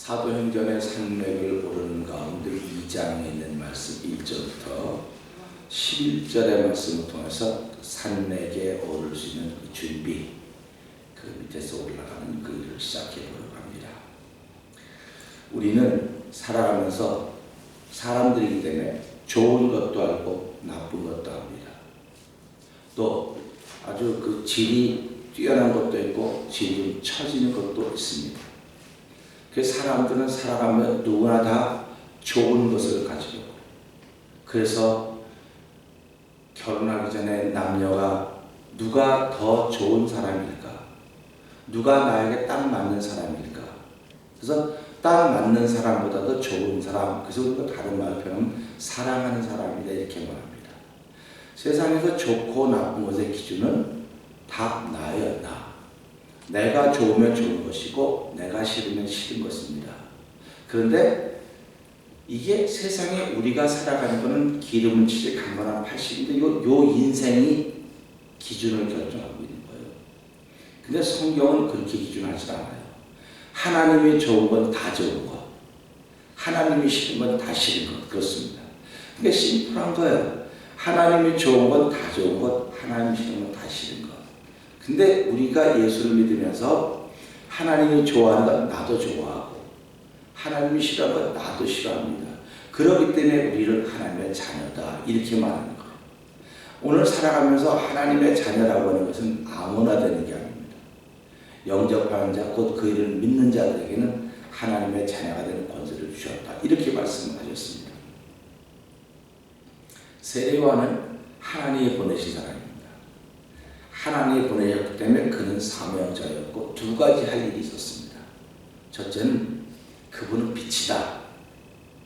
사도행전의 산맥을 오르는 가운데 2장에 있는 말씀 1절부터 11절의 말씀을 통해서 산맥에 오를 수 있는 준비, 그 밑에서 올라가는 그 일을 시작해 보려고 합니다. 우리는 살아가면서 사람들이기 때문에 좋은 것도 알고 나쁜 것도 압니다. 또 아주 그 질이 뛰어난 것도 있고 질이 처지는 것도 있습니다. 그 사람들은 살아가면 누구나 다 좋은 것을 가지고, 그래서 결혼하기 전에 남녀가 누가 더 좋은 사람일까? 누가 나에게 딱 맞는 사람일까? 그래서 딱 맞는 사람보다도 좋은 사람, 그래서 우리가 다른 말로 표현하면 사랑하는 사람이다 이렇게 말합니다. 세상에서 좋고 나쁜 것의 기준은 다 나예요, 나. 내가 좋으면 좋은 것이고 내가 싫으면 싫은 것입니다. 그런데 이게 세상에 우리가 살아가는 것은 기름은 70, 강건한 80인데 요 인생이 기준을 결정하고 있는 거예요. 근데 성경은 그렇게 기준하지 않아요. 하나님이 좋은 건 다 좋은 것, 하나님이 싫은 건 다 싫은 것, 그렇습니다. 그게 심플한 거예요. 하나님이 좋은 건 다 좋은 것, 하나님이 싫은 건 다 싫은 것. 근데 우리가 예수를 믿으면서 하나님이 좋아하는 건 나도 좋아하고 하나님이 싫어하는 건 나도 싫어합니다. 그렇기 때문에 우리를 하나님의 자녀다 이렇게 말하는 거예요. 오늘 살아가면서 하나님의 자녀라고 하는 것은 아무나 되는 게 아닙니다. 영접하는 자, 곧 그 일을 믿는 자들에게는 하나님의 자녀가 되는 권세를 주셨다 이렇게 말씀하셨습니다. 세례요한은 하나님이 보내신 사람입니다. 하나님이 보내셨기 때문에 그는 사명자였고 두 가지 할 일이 있었습니다. 첫째는 그분은 빛이다,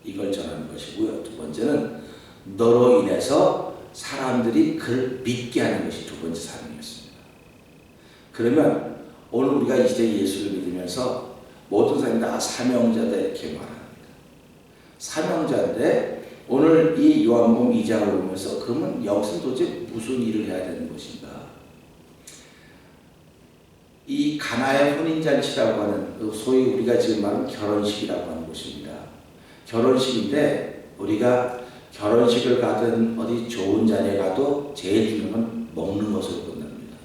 이걸 전하는 것이고요. 두 번째는 너로 인해서 사람들이 그를 믿게 하는 것이 두 번째 사명이었습니다. 그러면 오늘 우리가 이제 예수를 믿으면서 모든 사람이 다 사명자다 이렇게 말합니다. 사명자인데 오늘 이 요한복음 2장을 보면서 그러면 여기서 도대체 무슨 일을 해야 되는 것인가? 이 가나의 혼인잔치라고 하는 소위 우리가 지금 말하는 결혼식이라고 하는 것입니다. 결혼식인데 우리가 결혼식을 가든 어디 좋은 자리에 가도 제일 중요한 건 먹는 것으로 끝납니다.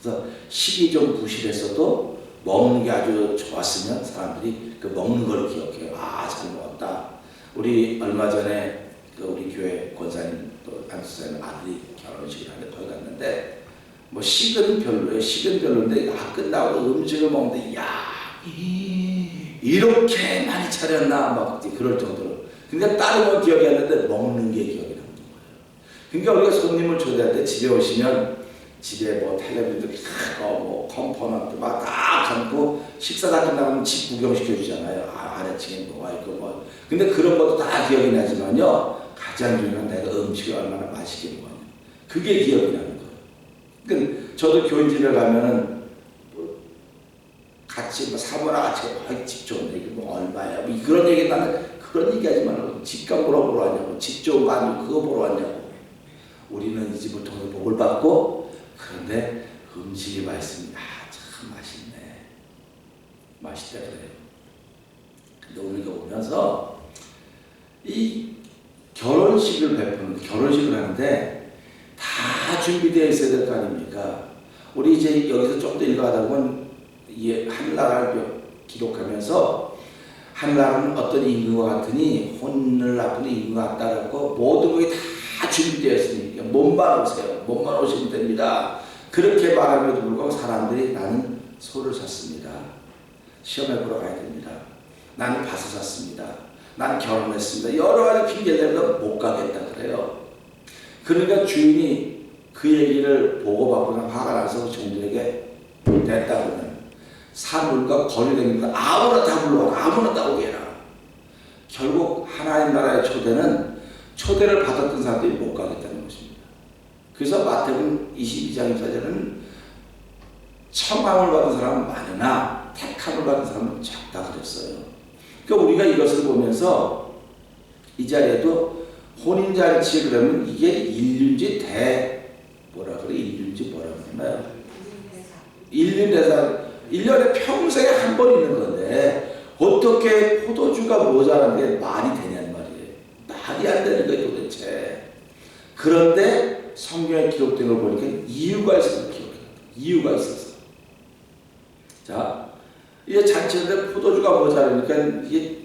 그래서 식이 좀 부실했어도 먹는 게 아주 좋았으면 사람들이 그 먹는 걸 기억해요. 아, 잘 먹었다. 우리 얼마 전에 그 우리 교회 권사님 또 안수사님 아들이 결혼식을 하는데 거기 갔는데 뭐 식은 별로예요. 식은 별로인데 끝나고 음식을 먹는데 야 이렇게 많이 차렸나 막 그럴 정도로. 그러니까 다른 건 기억이 안 나는데 먹는 게 기억이 나는 거예요. 그러니까 우리가 손님을 초대할 때 집에 오시면 집에 뭐 텔레비전도 크고 뭐 컴포넌트 막 다 담고 식사 다 끝나면 집 구경시켜 주잖아요. 아래층에 뭐가 있고 뭐. 근데 그런 것도 다 기억이 나지만요. 가장 중요한 내가 음식을 얼마나 맛있게 먹었냐. 그게 기억이 나는 거예요. 그러니까 저도 교인집에 가면은 같이 뭐 사모나 같이 집 좋은데 이게 뭐 얼마야 뭐 그런 얘기 나는데 그런 얘기하지 말라고. 집값 보러 왔냐고, 집 좋은 거 아니고 그거 보러 왔냐고. 우리는 이 집을 통해서 복을 받고 그런데 음식이 맛있으면 참 맛있네, 맛있다 그래요. 근데 우리가 보면서 이 결혼식을 베푸는데 결혼식을 하는데 다 준비되어 있어야 될 거 아닙니까? 우리 이제 여기서 좀 더 읽어가다 보면 하늘나라를 기록하면서 하늘나라는 어떤 임금과 같으니 혼을 앞두는 임금과 같다고 모든 것이 다 준비되어 있으니까 몸만 오세요. 몸만 오시면 됩니다. 그렇게 말함에도 불구하고 사람들이 나는 소를 샀습니다. 시험에 보러 가야 됩니다. 나는 밭을 샀습니다. 난 결혼했습니다. 여러 가지 핑계를 대면서 못 가겠다 그래요. 그러니까 주인이 그 얘기를 보고받고 화가 나서 종들에게 됐다 그러면 사물과 거리다닙니다. 아무나 다 불러와라. 아무나 다 오게 해라. 결국 하나님 나라의 초대는 초대를 받았던 사람들이 못 가겠다는 것입니다. 그래서 마태복음 22장 24절은 청함을 받은 사람은 많으나 택함을 받은 사람은 적다 그랬어요. 그러니까 우리가 이것을 보면서 이 자리에도 혼인잔치 그러면 이게 인륜지 인륜지 뭐라 그러나요? 인륜대사. 1년에 평생에 한 번 있는 건데 보통 어떻게 포도주가 모자란데 말이 되냐는 말이에요. 말이 안 되는 거예요 도대체. 그런데 성경에 기록된 걸 보니까 이유가 있어서 기록해요. 이유가 있어서. 자, 이제 잔치인데 포도주가 모자라니까 이게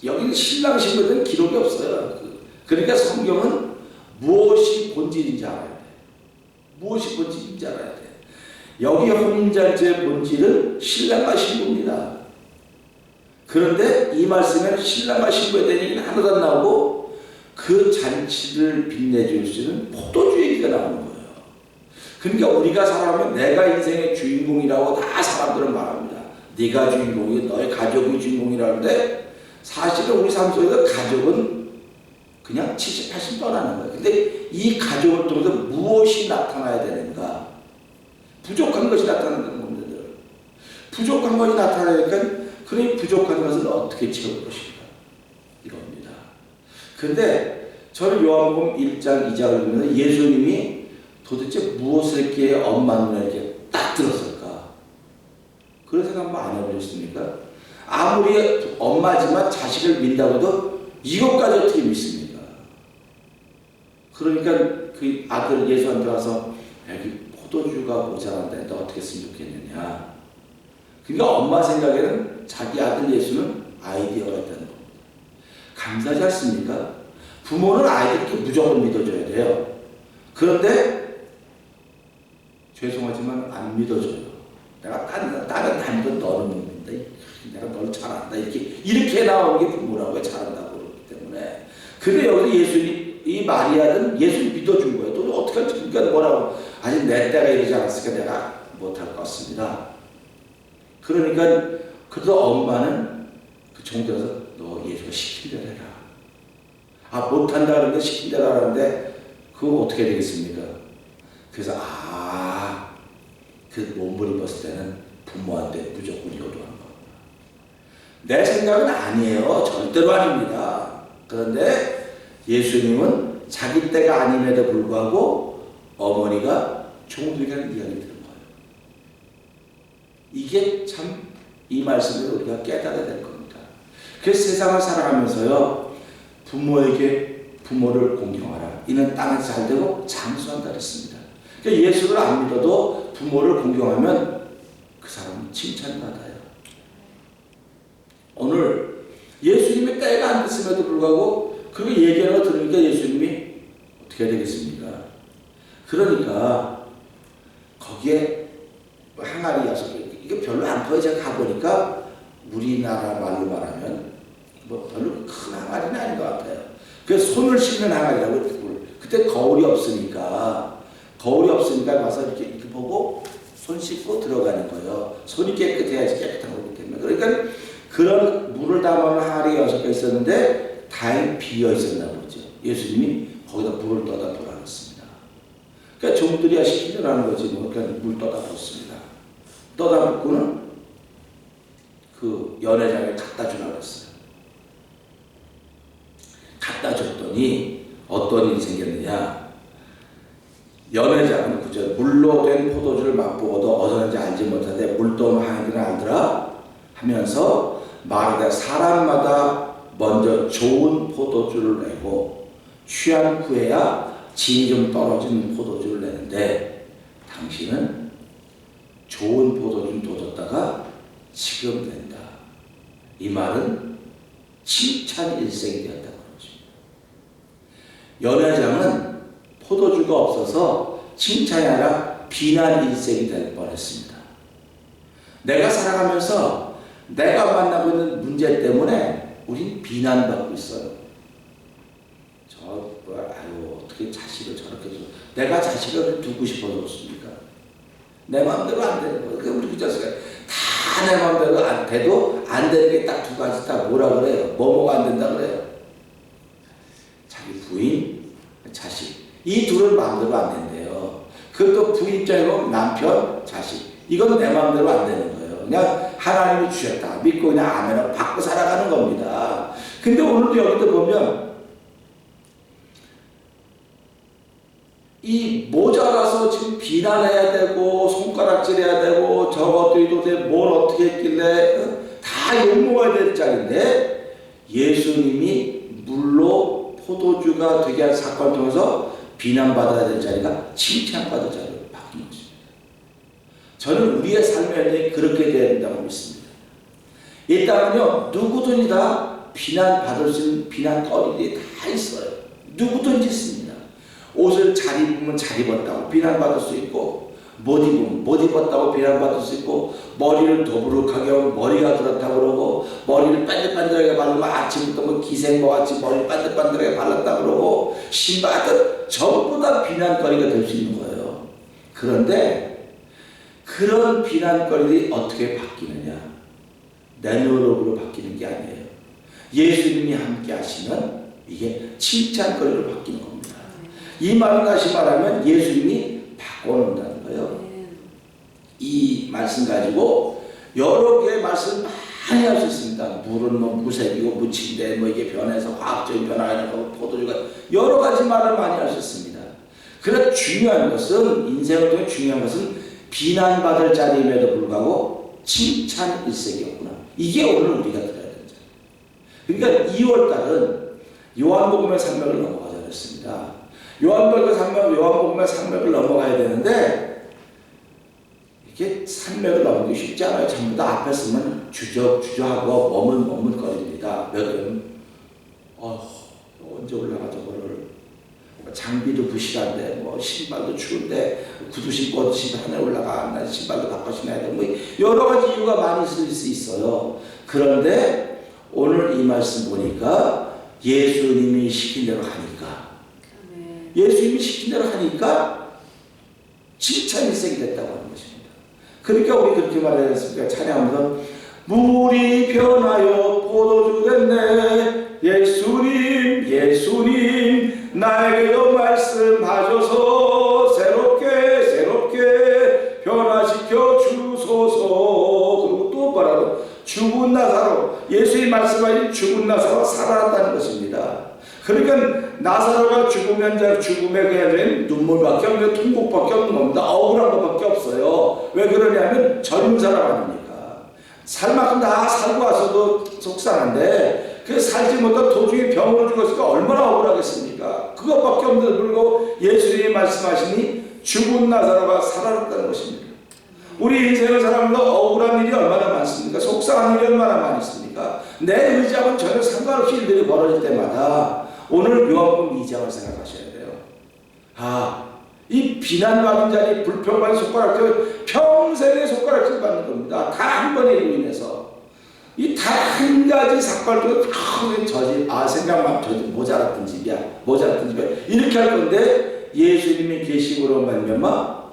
여기는 신랑 신부는 기록이 없어요. 그러니까 성경은 무엇이 본질인지 알아야 돼. 무엇이 본질인지 알아야 돼. 여기 혼인잔치의 본질은 신랑과 신부입니다. 그런데 이 말씀에는 신랑과 신부에 대한 얘기는 하나도 안 나오고 그 잔치를 빛내줄 수 있는 포도주 얘기가 나오는 거예요. 그러니까 우리가 살아가면 내가 인생의 주인공이라고 다 사람들은 말합니다. 네가 주인공이 너의 가족이 주인공이라는데 사실은 우리 삶 속에서 가족은 그냥 70, 80 떠나는 거예요. 근데 이 가족을 통해서 무엇이 나타나야 되는가? 부족한 것이 나타나는 겁니다. 부족한 것이 나타나니까 그러니 부족한 것을 어떻게 채울 것인가? 이겁니다. 근데 저는 요한복음 1장 2장을 보면서 예수님이 도대체 무엇을 했기에 엄마 눈에 이렇게 딱 들었을까? 그런 생각 한번 안 해보셨습니까? 아무리 엄마지만 자식을 믿다고 해도 이것까지 어떻게 믿습니까? 그러니까 그 아들 예수한테 와서 여기 포도주가 모자란데 너 어떻게 했으면 좋겠느냐. 그러니까 엄마 생각에는 자기 아들 예수는 아이디어가 있다는 겁니다. 감사하지 않습니까? 부모는 아이들께 무조건 믿어줘야 돼요. 그런데 죄송하지만 안 믿어줘요. 내가 다른 단건 너는 믿는다. 내가 널 잘한다. 이렇게 나오는 게 부모라고 잘한다고 그러기 때문에. 근데 여기 예수님, 이 마리아는 예수를 믿어준 거예요. 또 어떻게 할지, 그러니까 뭐라고. 아직 내 때가 이르지 않았으니까 내가 못할 것 같습니다. 그러니까, 그래도 엄마는 그 종들어서 너 예수가 시킨 대로 해라. 아, 못한다 그러는데 시킨 대로 하라는데, 그거 어떻게 되겠습니까? 그래서, 그 몸을 입었을 때는 부모한테 무조건 효도한 겁니다. 내 생각은 아니에요. 절대로 아닙니다. 그런데 예수님은 자기 때가 아님에도 불구하고 어머니가 종들에게 하는 이야기를 들은 거예요. 이게 참 이 말씀을 우리가 깨달아야 될 겁니다. 그래서 세상을 살아가면서요, 부모를 공경하라. 이는 땅에서 잘되고 장수한다 그랬습니다. 그러니까 예수를 안 믿어도 부모를 공경하면 그 사람은 칭찬받아요. 오늘 예수님의 때가 안 됐음에도 불구하고 그렇게 얘기하는 거 들으니까 예수님이 어떻게 되겠습니까? 그러니까 거기에 항아리여서 이게 별로 안 커요. 제가 가보니까 우리나라 말로 말하면 뭐 별로 큰 항아리는 아닌 것 같아요. 그래서 손을 씻는 항아리라고 그때 거울이 없으니까 가서 이렇게 보고 손 씻고 들어가는 거예요. 손이 깨끗해야지 깨끗한 거기 때문에. 그러니까 그런 물을 담아놓은 항아리가 6개 있었는데 다행히 비어 있었나 보죠. 예수님이 거기다 물을 떠다 돌아놨습니다. 그러니까 종들이야 시키려는 거지 뭐. 그러니까 물 떠다 붓습니다. 떠다 붓고는 그 연회장에 갖다 주라고 했어요. 갖다 줬더니 어떤 일이 생겼느냐. 연회장은 그저 물로 된 포도주를 맛보고도 어디는지 알지 못하는데 물 떠오는 항아리는 알더라 하면서 말하되 사람마다 먼저 좋은 포도주를 내고 취한 후에야 진이 좀 떨어진 포도주를 내는데 당신은 좋은 포도주를 둬줬다가 지금 낸다. 이 말은 칭찬 일생이 되었다고 그러십니다. 연회장은 포도주가 없어서 칭찬이 아니라 비난 일생이 될 뻔했습니다. 내가 살아가면서 내가 만나고 있는 문제 때문에 우린 비난받고 있어요. 어떻게 자식을 저렇게 줘. 내가 자식을 두고 싶어서 그렇습니까? 내 마음대로 안 되는 거예요. 그 우리 그 자식은 다 내 마음대로 안 돼도 안 되는 게 딱 2가지 다 뭐라 그래요? 뭐가 안 된다 그래요? 자기 부인, 자식. 이 둘은 마음대로 안 된대요. 그것도 부인 입장이고 남편, 자식. 이건 내 마음대로 안 되는 거예요. 그냥 하나님이 주셨다. 믿고 그냥 아멘을 받고 살아가는 겁니다. 근데 오늘도 여기도 보면 이 모자라서 지금 비난해야 되고 손가락질해야 되고 저것도 이도 돼 뭘 어떻게 했길래 다 다 욕먹어야 될 자리인데 예수님이 물로 포도주가 되게 한 사건을 통해서 비난받아야 될 자리가 칭찬받을 자리로 바뀐 것입니다. 저는 우리의 삶의 현장이 그렇게 되어야 된다고 믿습니다. 이 땅은요, 누구든지 다 비난받을 수 있는 비난거리들이 다 있어요. 누구든지 있습니다. 옷을 잘 입으면 잘 입었다고 비난받을 수 있고, 못 입으면 못 입었다고 비난받을 수 있고, 머리를 더부룩하게 하면 머리가 그렇다고 그러고, 머리를 반들반들하게 바르면 아침부터 뭐 기생모같이 머리를 반들반들하게 발랐다고 그러고, 신발 전부 다 비난거리가 될 수 있는 거예요. 그런데 그런 비난거리들이 어떻게 바뀌느냐? 내 노력으로 바뀌는 게 아니에요. 예수님이 함께 하시면 이게 칭찬거리로 바뀌는 겁니다. 이 말은 다시 말하면 예수님이 바꿔놓는다는 거예요. 이 말씀 가지고 여러 개의 말씀 많이 할 수 있습니다. 물은 뭐 무색이고 무친데 뭐 이게 변해서 화학적인 변화가 있고 포도주가 여러 가지 말을 많이 할 수 있습니다. 그러나 중요한 것은 인생을 통해 중요한 것은 비난받을 자리임에도 불구하고 칭찬 일색이었구나. 이게 오늘 우리가 들어야 되는 자리. 그러니까 2월달은 요한복음의 산맥을 넘어가자 그랬습니다. 요한복음의 산맥을 넘어가야 되는데 이게 산맥을 넘기 쉽지 않아요. 전부 다 앞에 쓰면 주저하고 머물거립니다. 왜 그러면 언제 올라가 저거를 장비도 부실한데 뭐 신발도 추운데 구두 신고 어디서 하늘 올라가 난 신발도 바꿔 신어야 돼. 뭐 여러 가지 이유가 많이 있을 수 있어요. 그런데 오늘 이 말씀 보니까 예수님이 시킨 대로 하니까 예수님이 시킨 대로 하니까 칭찬 일색이 됐다고 하는 것입니다. 그러니까 우리 그렇게 말해야 했습니까? 찬양하면서 물이 변하여 포도주 됐네. 예수님 예수님 나에게도 말씀하셔서 새롭게 변화시켜 주소서. 그리고 또 뭐라고? 죽은 나사로, 예수의 말씀하신 죽은 나사로가 살아났다는 것입니다. 그러니까 나사로가 죽으면 죽음에 그냥 눈물밖에 없는, 통곡밖에 없는 겁니다. 억울한 것밖에 없어요. 왜 그러냐면 젊은 사람 아닙니까? 살 만큼 다 살고 와서도 속상한데 그 살지 못한 도중에 병으로 죽었으니까 얼마나 억울하겠습니까? 그것밖에 없는데 불구하고 예수님이 말씀하시니 죽은 나사로가 살아났다는 것입니다. 우리 인생을 살아가면서 억울한 일이 얼마나 많습니까? 속상한 일이 얼마나 많이 있습니까? 내 의지하고는 전혀 상관없이 일들이 벌어질 때마다 오늘 요한복음 2장을 생각하셔야 돼요. 이 비난받은 자리, 불평받은 손가락질, 평생의 손가락질 받는 겁니다. 단 한 번의 일로 인해서. 이 단 한 가지 사건으로 생각만 모자랐던 집이야. 이렇게 할 건데 예수님의 계심으로 말미암아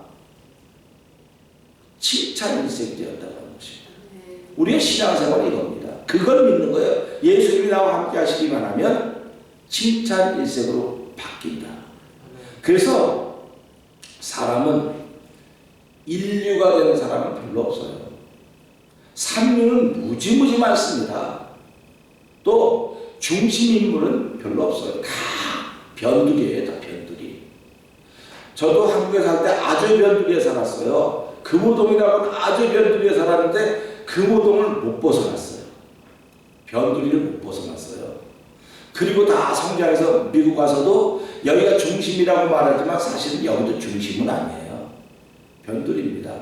칭찬 일색이 되었다고 하는 것입니다. 우리의 신앙생활이 이겁니다. 그걸 믿는 거예요. 예수님이 나와 함께 하시기만 하면 칭찬 일색으로 바뀐다. 그래서 사람은 인류가 되는 사람은 별로 없어요. 삼류는 무지무지 많습니다. 또 중심 인물은 별로 없어요. 다 변두리예요. 다 변두리. 저도 한국에 살 때 아주 변두리에 살았어요. 금호동이라고 하는 아주 변두리에 살았는데 금호동을 못 벗어났어요. 변두리를 못 벗어났어요. 그리고 다 성장해서 미국 가서도 여기가 중심이라고 말하지만 사실은 여기도 중심은 아니에요. 변두리입니다.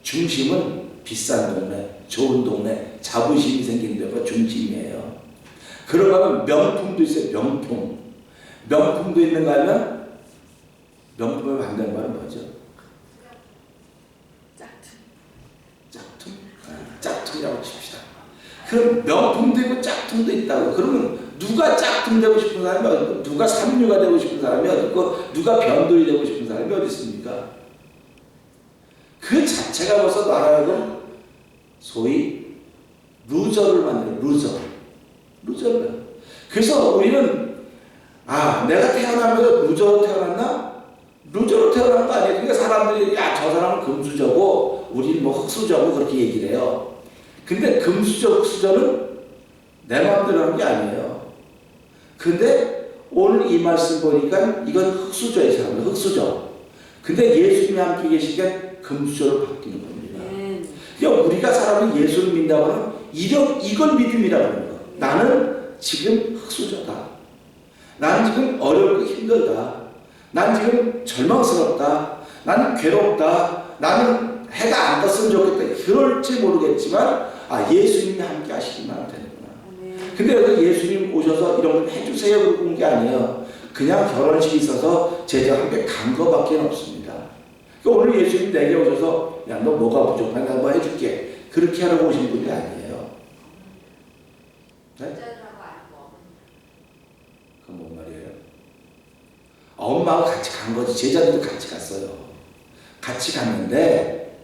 중심은 비싼 동네, 좋은 동네, 자부심이 생긴 데가 중심이에요. 그러면 명품도 있어요. 명품도 있는가 하면 명품의 반대말은 뭐죠? 짝퉁이라고 칩시다. 그럼 명품도 있고 짝퉁도 있다고. 그러면 누가 짝퉁 되고 싶은 사람이 어디 있고, 누가 삼류가 되고 싶은 사람이 어디 있고, 누가 변두리 되고 싶은 사람이 어디 있습니까? 그 자체가 벌써 나라에도 소위 루저를 만드는 루저를. 그래서 우리는 내가 태어나면서 루저로 태어났나? 루저로 태어난 거 아니에요. 그러니까 사람들이 저 사람은 금수저고 우리는 뭐 흑수저고 그렇게 얘기를 해요. 근데 금수저, 흑수저는 내 마음대로 하는 게 아니에요. 근데 오늘 이 말씀 보니까 이건 흑수저의 사람들, 흑수저. 근데 예수님이 함께 계시니까 금수저로 바뀌는 겁니다. 그러니까 우리가 사람이 예수를 믿는다고 하면 이걸 믿음이라고 하는 거. 나는 지금 흙수저다. 나는 지금 어렵고 힘들다. 난 지금 절망스럽다. 나는 괴롭다. 나는 해가 안 떴으면 좋겠다. 그럴지 모르겠지만 예수님이 함께 하시기만 되는구나. 근데 여기 예수님 오셔서 이런 걸 해주세요 그러고 온 게 아니에요. 그냥 결혼식이 있어서 제자 함께 간 거밖에 없습니다. 그러니까 오늘 예수님 내게 오셔서 야, 너 뭐가 부족해? 내가 뭐 해줄게. 그렇게 하려고 오신 분이 아니에요. 네? 그건 뭔 말이에요? 엄마가 같이 간 거지. 제자들도 같이 갔어요. 같이 갔는데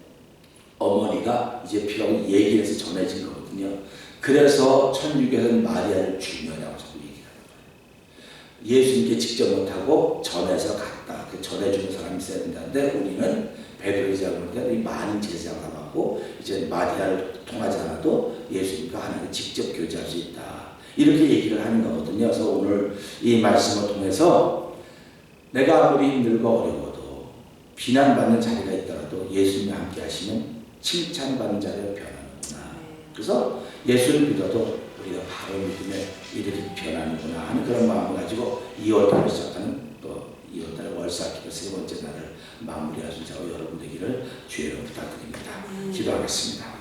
어머니가 이제 필요하고 얘기를 해서 전해진 거거든요. 그래서 천주교에서는 마리아를 중요하냐고 자꾸 얘기하는 거예요. 예수님께 직접 못하고 전해서 갔다. 그 전해주는 사람이 있어야 된다는데 우리는 베드로의 제자가 이 많은 제자가 남았고 이제 마리아를 통하지 않아도 예수님과 하나님 직접 교제할 수 있다. 이렇게 얘기를 하는 거거든요. 그래서 오늘 이 말씀을 통해서 내가 아무리 힘들고 어려워도 비난받는 자리가 있더라도 예수님과 함께 하시면 칭찬받는 자리로 변하는구나. 그래서 예수를 믿어도 우리가 바로 믿음에 이렇게 변하는구나 하는 그런 마음을 가지고 2월달을 시작하는 또 2월달 월사기도 세 번째 날을 마무리하신 자와 여러분 되기를 주의 이름으로 부탁드립니다. 기도하겠습니다.